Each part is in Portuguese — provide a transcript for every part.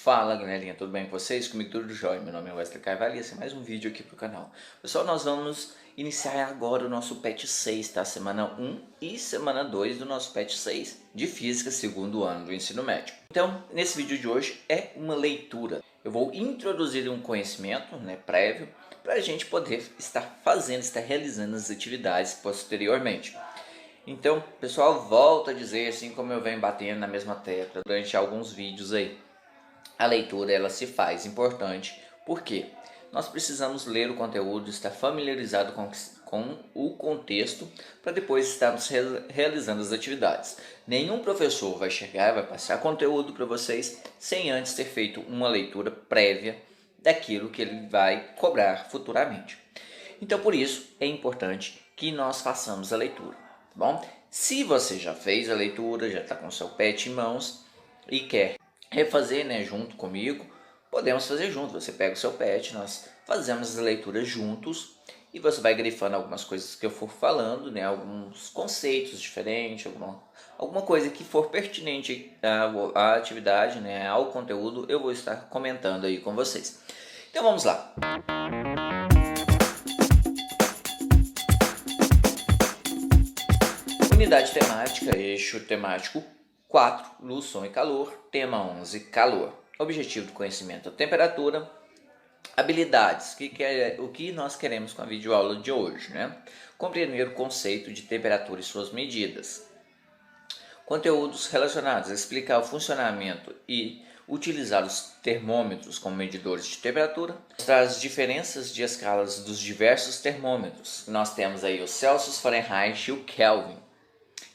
Fala galerinha, tudo bem com vocês? Comigo tudo jóia, meu nome é Wesley Carvalho e esse é mais um vídeo aqui pro canal. Pessoal, nós vamos iniciar agora o nosso PET 6, tá? Semana 1 e semana 2 do nosso PET 6 de Física, segundo ano do ensino médio. Então, nesse vídeo de hoje é uma leitura. Eu vou introduzir um conhecimento prévio para a gente poder estar realizando as atividades posteriormente. Então, pessoal, volto a dizer, assim como eu venho batendo na mesma tecla durante alguns vídeos aí, a leitura ela se faz importante porque nós precisamos ler o conteúdo, estar familiarizado com o contexto para depois estarmos realizando as atividades. Nenhum professor vai chegar e vai passar conteúdo para vocês sem antes ter feito uma leitura prévia daquilo que ele vai cobrar futuramente. Então, por isso é importante que nós façamos a leitura, tá bom? Se você já fez a leitura, já está com o seu PET em mãos e quer refazer, junto comigo, podemos fazer junto. Você pega o seu PET, nós fazemos as leituras juntos e você vai grifando algumas coisas que eu for falando, alguns conceitos diferentes, alguma coisa que for pertinente à atividade, ao conteúdo, eu vou estar comentando aí com vocês. Então vamos lá. Unidade temática, eixo temático 4, luz, som e calor. Tema 11, calor. Objetivo do conhecimento, temperatura. Habilidades, o que nós queremos com a videoaula de hoje, Compreender o conceito de temperatura e suas medidas. Conteúdos relacionados a explicar o funcionamento e utilizar os termômetros como medidores de temperatura. Mostrar as diferenças de escalas dos diversos termômetros. Nós temos aí o Celsius, Fahrenheit e o Kelvin.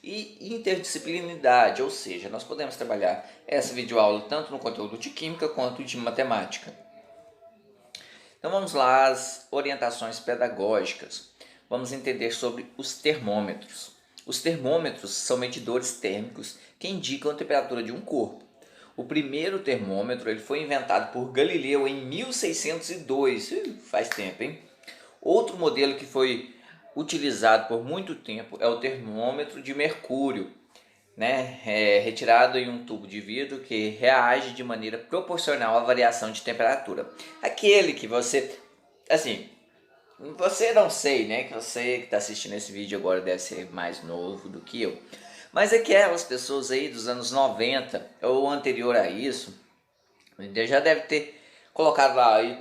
E interdisciplinaridade, ou seja, nós podemos trabalhar essa videoaula tanto no conteúdo de química quanto de matemática. Então vamos lá, as orientações pedagógicas. Vamos entender sobre os termômetros. Os termômetros são medidores térmicos que indicam a temperatura de um corpo. O primeiro termômetro ele foi inventado por Galileu em 1602, faz tempo, hein? Outro modelo que foi utilizado por muito tempo é o termômetro de mercúrio, retirado em um tubo de vidro que reage de maneira proporcional à variação de temperatura. Aquele que você não sei, que você que está assistindo esse vídeo agora deve ser mais novo do que eu, mas aquelas pessoas aí dos anos 90 ou anterior a isso, já deve ter colocado lá aí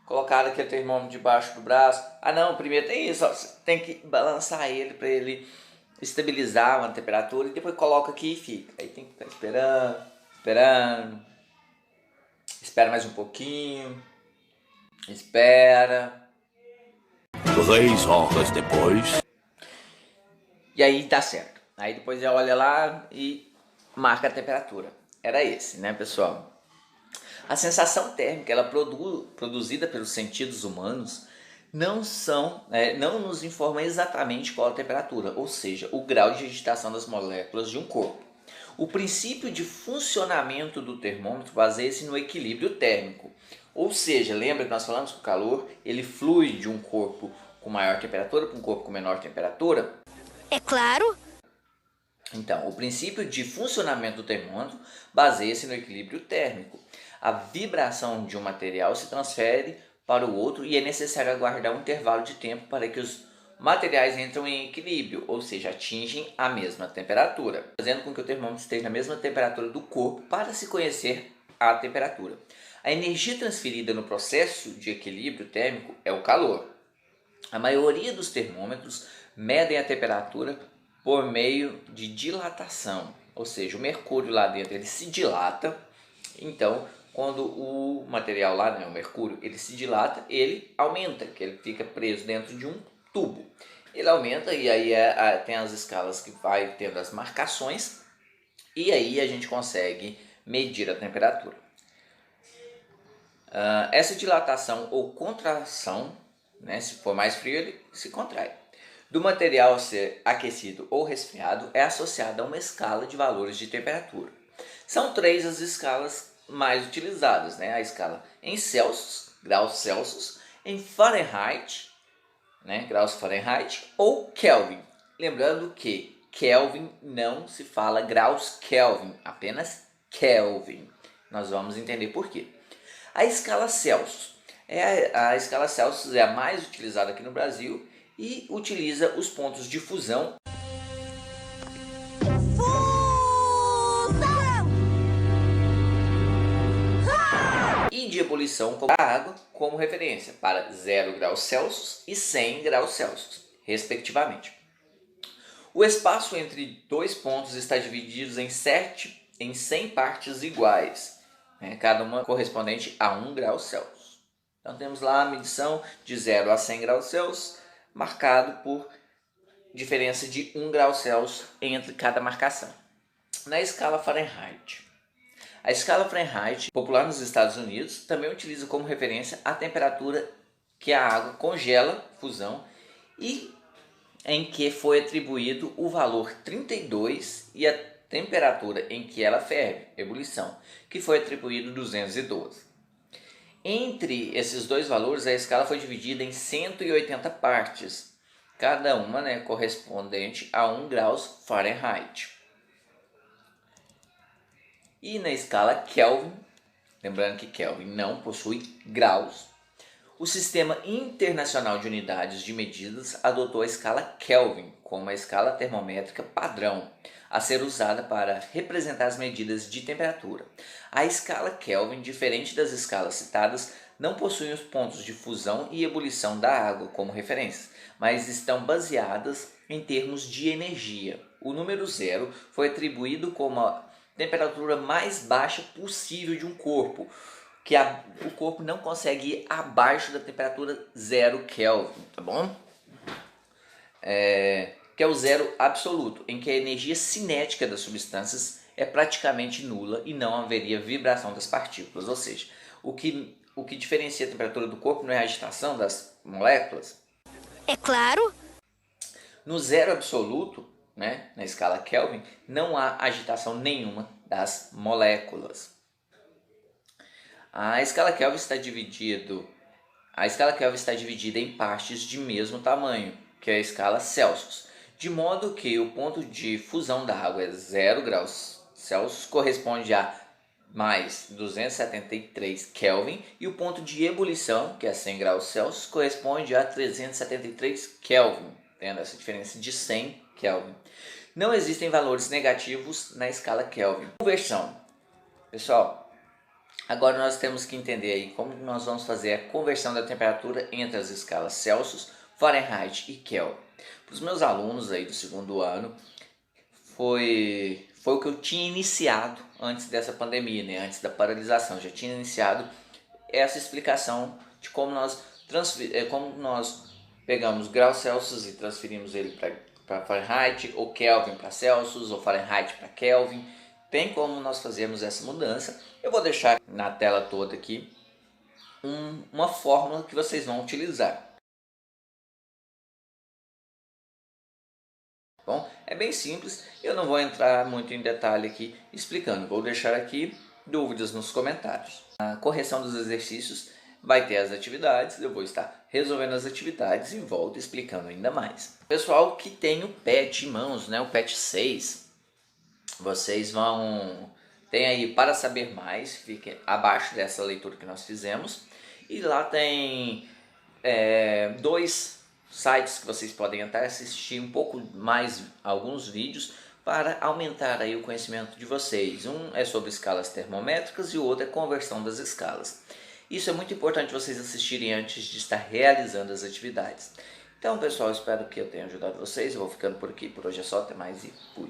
colocaram aquele termômetro debaixo do braço. Ah não, primeiro tem isso, você tem que balançar ele para ele estabilizar uma temperatura e depois coloca aqui e fica. Aí tem que ficar esperando, espera mais um pouquinho, espera. 3 horas depois. E aí dá certo. Aí depois já olha lá e marca a temperatura. Era esse, pessoal? A sensação térmica, ela produzida pelos sentidos humanos, não nos informa exatamente qual a temperatura, ou seja, o grau de agitação das moléculas de um corpo. O princípio de funcionamento do termômetro baseia-se no equilíbrio térmico, ou seja, lembra que nós falamos que o calor ele flui de um corpo com maior temperatura para um corpo com menor temperatura? É claro. Então, o princípio de funcionamento do termômetro baseia-se no equilíbrio térmico. A vibração de um material se transfere para o outro e é necessário aguardar um intervalo de tempo para que os materiais entrem em equilíbrio, ou seja, atingem a mesma temperatura, fazendo com que o termômetro esteja na mesma temperatura do corpo para se conhecer a temperatura. A energia transferida no processo de equilíbrio térmico é o calor. A maioria dos termômetros medem a temperatura por meio de dilatação, ou seja, o mercúrio lá dentro ele se dilata. Então, quando o material lá, o mercúrio, ele se dilata, ele aumenta, que ele fica preso dentro de um tubo. Ele aumenta e aí tem as escalas que vai tendo as marcações e aí a gente consegue medir a temperatura. Essa dilatação ou contração, se for mais frio, ele se contrai. Do material ser aquecido ou resfriado é associada a uma escala de valores de temperatura. São 3 as escalas mais utilizadas, a escala em Celsius, graus Celsius, em Fahrenheit, graus Fahrenheit, ou Kelvin. Lembrando que Kelvin não se fala graus Kelvin, apenas Kelvin. Nós vamos entender por quê. A escala Celsius. A escala Celsius é a mais utilizada aqui no Brasil e utiliza os pontos de fusão e de ebulição da água como referência para 0 graus Celsius e 100 graus Celsius, respectivamente. O espaço entre dois pontos está dividido em 100 partes iguais, cada uma correspondente a 1 grau Celsius. Então temos lá a medição de 0 a 100 graus Celsius, marcado por diferença de 1 grau Celsius entre cada marcação. Na escala Fahrenheit. A escala Fahrenheit, popular nos Estados Unidos, também utiliza como referência a temperatura que a água congela, fusão, e em que foi atribuído o valor 32 e a temperatura em que ela ferve, ebulição, que foi atribuído 212. Entre esses dois valores, a escala foi dividida em 180 partes, cada uma correspondente a 1 graus Fahrenheit. E na escala Kelvin, lembrando que Kelvin não possui graus, o Sistema Internacional de Unidades de Medidas adotou a escala Kelvin como a escala termométrica padrão a ser usada para representar as medidas de temperatura. A escala Kelvin, diferente das escalas citadas, não possui os pontos de fusão e ebulição da água como referência, mas estão baseadas em termos de energia. O número 0 foi atribuído como a temperatura mais baixa possível de um corpo, que o corpo não consegue ir abaixo da temperatura 0 Kelvin, tá bom? Que é o zero absoluto, em que a energia cinética das substâncias é praticamente nula e não haveria vibração das partículas. Ou seja, o que diferencia a temperatura do corpo não é a agitação das moléculas? É claro. No zero absoluto, na escala Kelvin, não há agitação nenhuma das moléculas. A escala Kelvin está dividida em partes de mesmo tamanho, que é a escala Celsius, de modo que o ponto de fusão da água é 0 graus Celsius, corresponde a mais 273 Kelvin, e o ponto de ebulição, que é 100 graus Celsius, corresponde a 373 Kelvin, tendo essa diferença de 100 Kelvin. Não existem valores negativos na escala Kelvin. Conversão. Pessoal, agora nós temos que entender aí como nós vamos fazer a conversão da temperatura entre as escalas Celsius, Fahrenheit e Kelvin. Para os meus alunos aí do segundo ano, foi o que eu tinha iniciado antes dessa pandemia, antes da paralisação. Já tinha iniciado essa explicação de como nós pegamos graus Celsius e transferimos ele para Fahrenheit, ou Kelvin para Celsius, ou Fahrenheit para Kelvin. Tem como nós fazermos essa mudança. Eu vou deixar na tela toda aqui uma fórmula que vocês vão utilizar. Bom, é bem simples, eu não vou entrar muito em detalhe aqui explicando. Vou deixar aqui dúvidas nos comentários. A correção dos exercícios vai ter as atividades, eu vou estar resolvendo as atividades e volto explicando ainda mais. Pessoal que tem o PET em mãos, o PET 6, vocês tem aí para saber mais, fique abaixo dessa leitura que nós fizemos, e lá tem dois sites que vocês podem entrar e assistir um pouco mais alguns vídeos para aumentar aí o conhecimento de vocês. Um é sobre escalas termométricas e o outro é conversão das escalas. Isso é muito importante vocês assistirem antes de estar realizando as atividades. Então, pessoal, espero que eu tenha ajudado vocês. Eu vou ficando por aqui. Por hoje é só. Até mais e fui.